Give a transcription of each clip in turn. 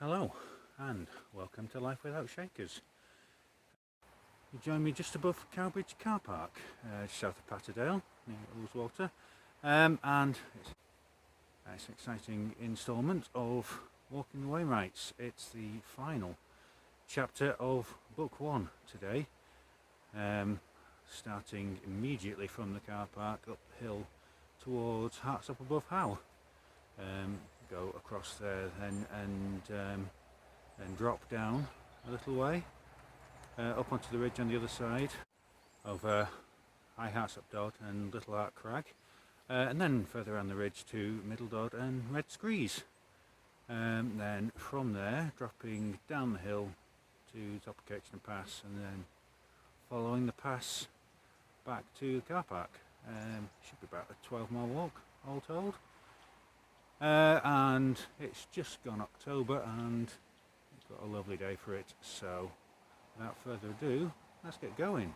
Hello and welcome to Life Without Shakers. You join me just above Cowbridge Car Park, just south of Patterdale, near Ullswater, and it's an exciting instalment of Walking the Wainwrights. It's the final chapter of Book 1 today, starting immediately from the car park uphill towards Hartsop-Above-How. Go across there then and drop down a little way up onto the ridge on the other side of High Hartsop Dod and Little Hart Crag, and then further around the ridge to Middle Dod and Red Screes. Then from there dropping down the hill to top of Kirchner Pass, and then following the pass back to the car park. Should be about a 12-mile walk all told. And it's just gone October and it's got a lovely day for it, so without further ado, let's get going.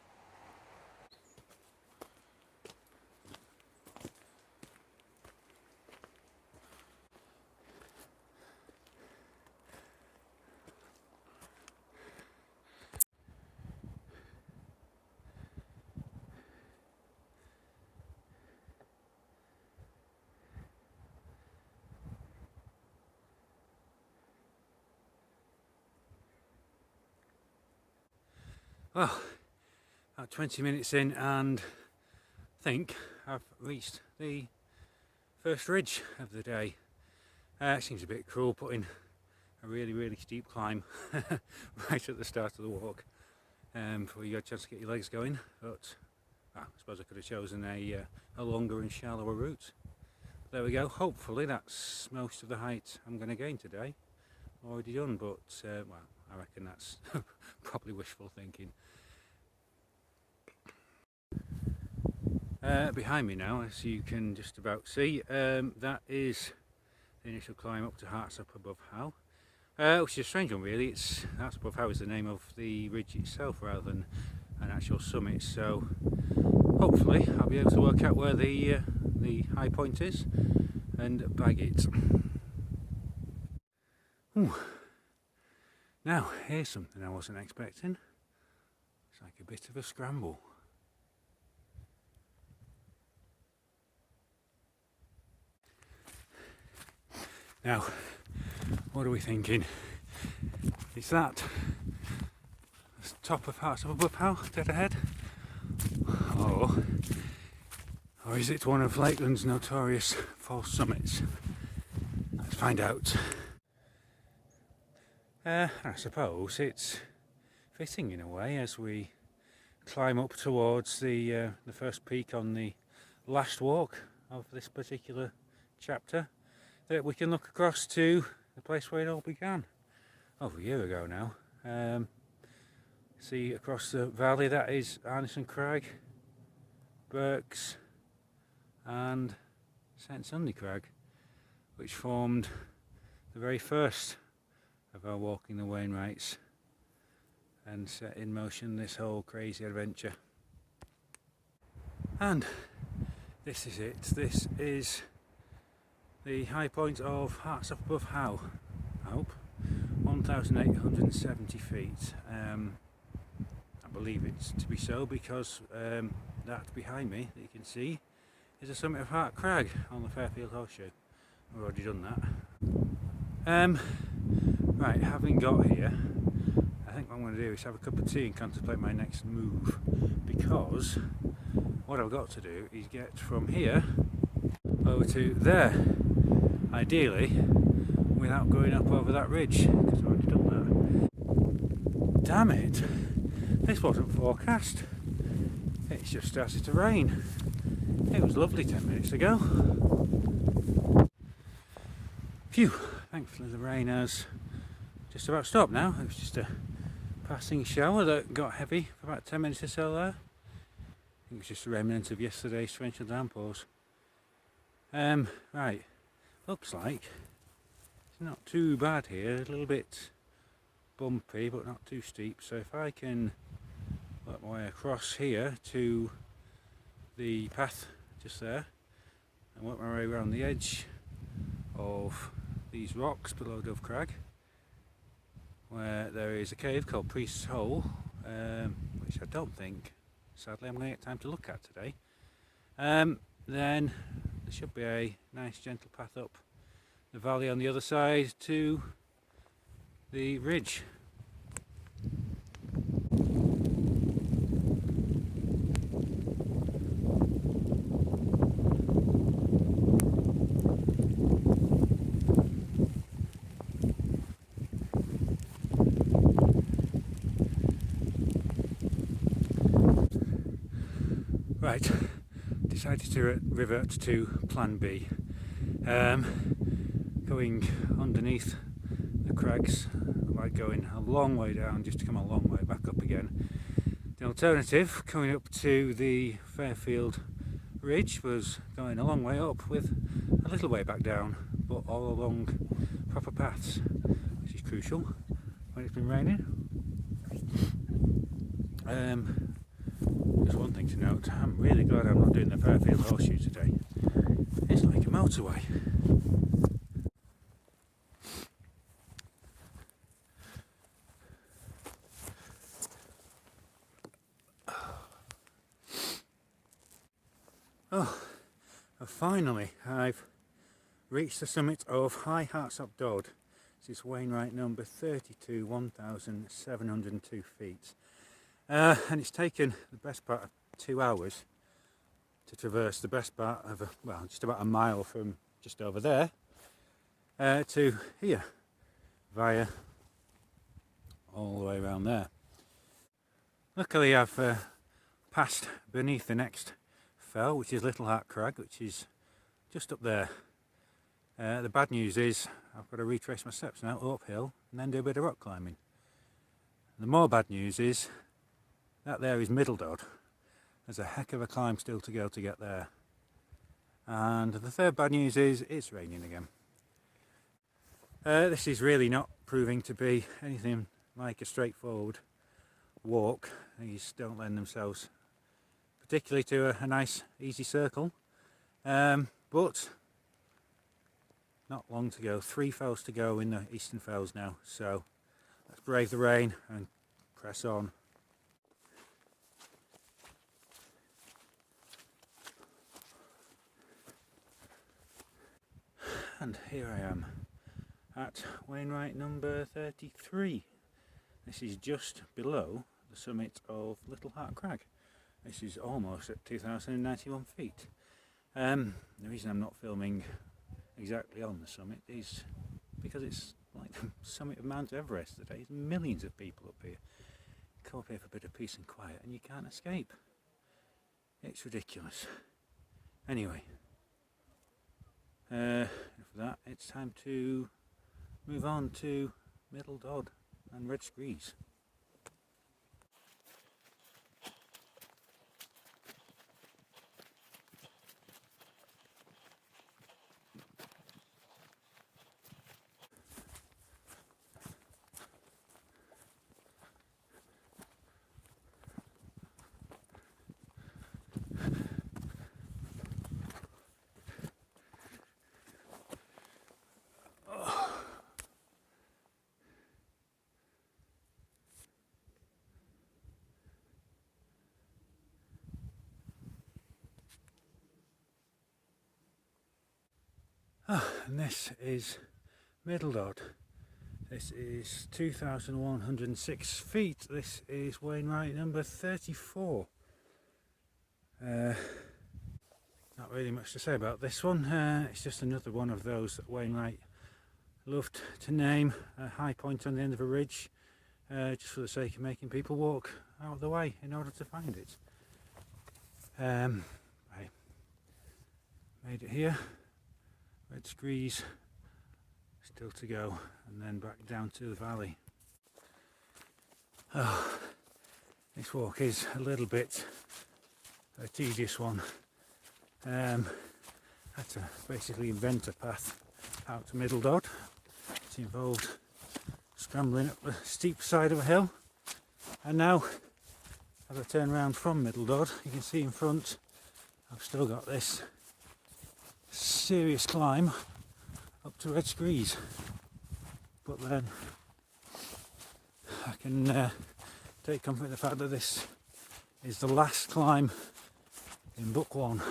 Well, about 20 minutes in and I think I've reached the first ridge of the day. It seems a bit cruel putting a really steep climb right at the start of the walk before you got a chance to get your legs going, but I suppose I could have chosen a longer and shallower route. There we go. Hopefully that's most of the height I'm going to gain today. Already done, but well, I reckon that's probably wishful thinking. Behind me now, as you can just about see, that is the initial climb up to Hartsop-Above-How, which is a strange one really. Hartsop-Above-How is the name of the ridge itself rather than an actual summit, so hopefully I'll be able to work out where the high point is and bag it. Ooh. Now, here's something I wasn't expecting. It's like a bit of a scramble. Now, what are we thinking? Is that the top of Hartsop-Above-How, dead ahead? Or is it one of Lakeland's notorious false summits? Let's find out. I suppose it's fitting in a way as we climb up towards the first peak on the last walk of this particular chapter, that we can look across to the place where it all began over a year ago now. See across the valley, that is Arneson Crag, Burks and St Sunday Crag, which formed the very first of our Walking the Wainwrights and set in motion this whole crazy adventure. And this is it. This is the high point of Hartsop-Above-How, I hope, 1,870 feet. I believe it's to be so because that behind me that you can see is the summit of Hart Crag on the Fairfield Horseshoe. We've already done that. Right, having got here, I think what I'm going to do is have a cup of tea and contemplate my next move, because what I've got to do is get from here over to there, ideally without going up over that ridge, because I've already done that. Damn it, this wasn't forecast. It's just started to rain. It was lovely 10 minutes ago. Phew, thankfully the rain has just about stopped now. It was just a passing shower that got heavy for about 10 minutes or so there. I think it was just a remnant of yesterday's torrential downpours. Right, looks like it's not too bad here, a little bit bumpy but not too steep, so if I can work my way across here to the path just there and work my way around the edge of these rocks below Dove Crag, where there is a cave called Priest's Hole, which I don't think, sadly, I'm going to get time to look at today. Then there should be a nice gentle path up the valley on the other side to the ridge. Right, decided to revert to plan B. Going underneath the crags, like going a long way down just to come a long way back up again. The alternative, coming up to the Fairfield Ridge, was going a long way up with a little way back down, but all along proper paths, which is crucial when it's been raining. Just one thing to note, I'm really glad I'm not doing the Fairfield Horseshoe today. It's like a motorway. Oh, finally I've reached the summit of High Hartsop-Above-How. This is Wainwright number 32, 1,702 feet. And it's taken the best part of 2 hours to traverse the best part of, just about a mile from just over there to here, via all the way around there. Luckily I've passed beneath the next fell, which is Little Hart Crag, which is just up there. The bad news is I've got to retrace my steps now uphill and then do a bit of rock climbing. The more bad news is that there is Middle Dod. There's a heck of a climb still to go to get there. And the third bad news is it's raining again. This is really not proving to be anything like a straightforward walk. These don't lend themselves particularly to a nice easy circle, but not long to go. 3 fells to go in the eastern fells now, so let's brave the rain and press on. And here I am at Wainwright number 33. This is just below the summit of Little Hart Crag. This is almost at 2,091 feet. The reason I'm not filming exactly on the summit is because it's like the summit of Mount Everest today. There's millions of people up here. Come up here for a bit of peace and quiet and you can't escape. It's ridiculous. Anyway, enough of that. It's time to move on to Middle Dod and Red Screes. And this is Middle Dod. This is 2,106 feet. This is Wainwright number 34. Not really much to say about this one. It's just another one of those that Wainwright loved to name a high point on the end of a ridge, just for the sake of making people walk out of the way in order to find it. I made it here. Red Screes still to go, and then back down to the valley. Oh, this walk is a little bit a tedious one. Had to basically invent a path out to Middle Dod. It involved scrambling up the steep side of a hill, and now as I turn around from Middle Dod, you can see in front I've still got this serious climb up to Red Screes, but then I can take comfort in the fact that this is the last climb in book one.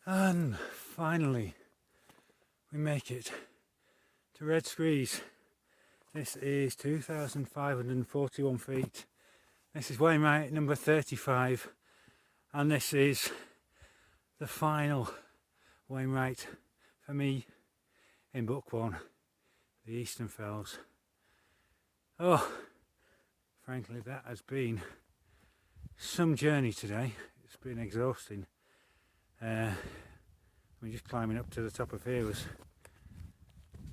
And finally we make it to Red Screes. This is 2,541 feet. This is Wainwright number 35, and this is the final Wainwright for me in book one, the Eastern Fells. Oh, frankly that has been some journey today. It's been exhausting. Just climbing up to the top of here was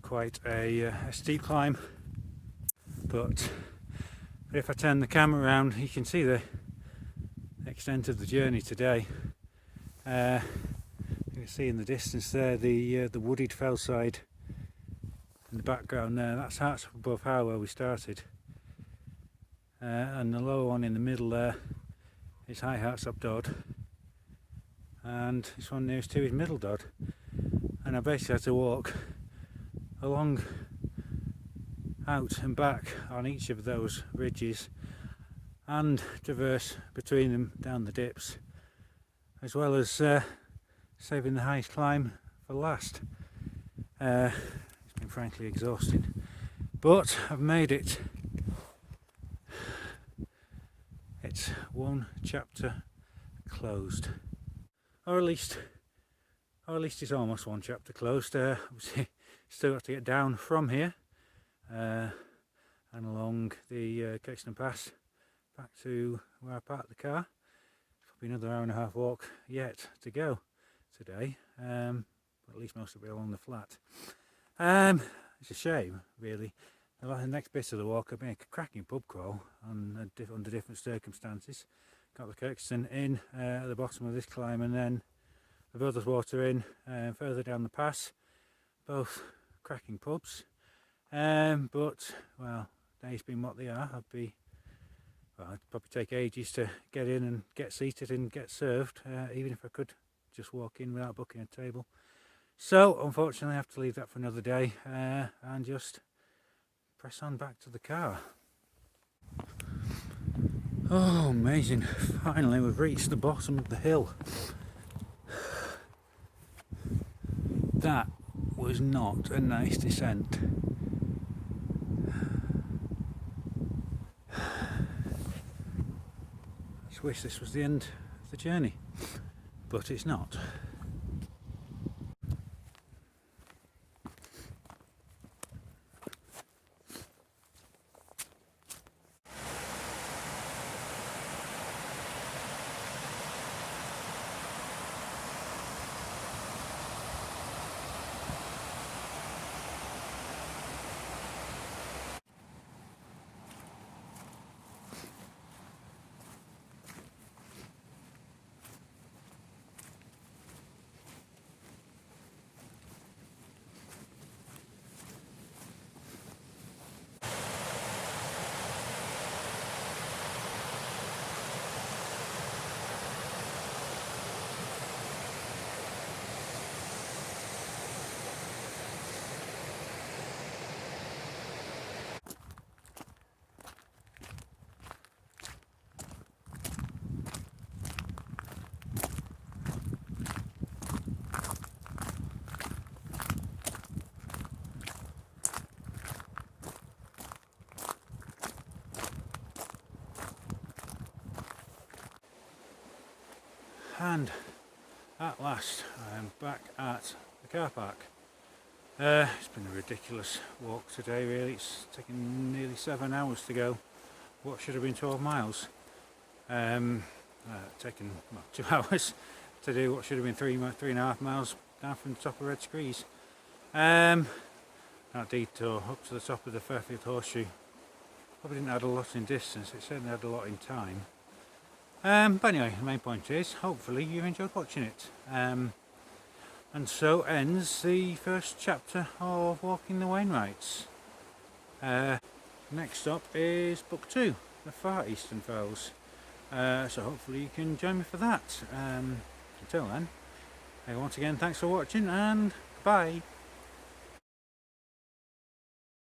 quite a steep climb, but if I turn the camera around you can see the extent of the journey today. You can see in the distance there the wooded fellside in the background there. That's Hartsop-Above-How where we started, and the lower one in the middle there is High Hartsop-Dod, and this one nearest to is Middle Dod, and I basically had to walk along, out and back on each of those ridges and traverse between them down the dips, as well as saving the highest climb for last. It's been frankly exhausting, but I've made it. It's one chapter closed, or at least it's almost one chapter closed. Obviously still got to get down from here and along the Caxton Pass back to where I parked the car. Probably another hour and a half walk yet to go today, but at least most of it along the flat. It's a shame really. The next bit of the walk I've been a cracking pub crawl under different circumstances. Got the Kirkstone in at the bottom of this climb, and then the Brothers Water in further down the pass. Both cracking pubs, but well, days being what they are, it'd probably take ages to get in and get seated and get served, even if I could just walk in without booking a table. So unfortunately I have to leave that for another day and just press on back to the car. Oh, amazing. Finally we've reached the bottom of the hill. That was not a nice descent. I just wish this was the end of the journey, but it's not. And at last I am back at the car park. It's been a ridiculous walk today really. It's taken nearly 7 hours to go what should have been 12 miles. I taken well, 2 hours to do what should have been 3.5 miles down from the top of Red Screes. That detour up to the top of the Fairfield Horseshoe probably didn't add a lot in distance, it certainly had a lot in time. But anyway, the main point is, hopefully you've enjoyed watching it. And so ends the first chapter of Walking the Wainwrights. Next up is book 2, the Far Eastern Fells. So hopefully you can join me for that. Until then, once again, thanks for watching and bye.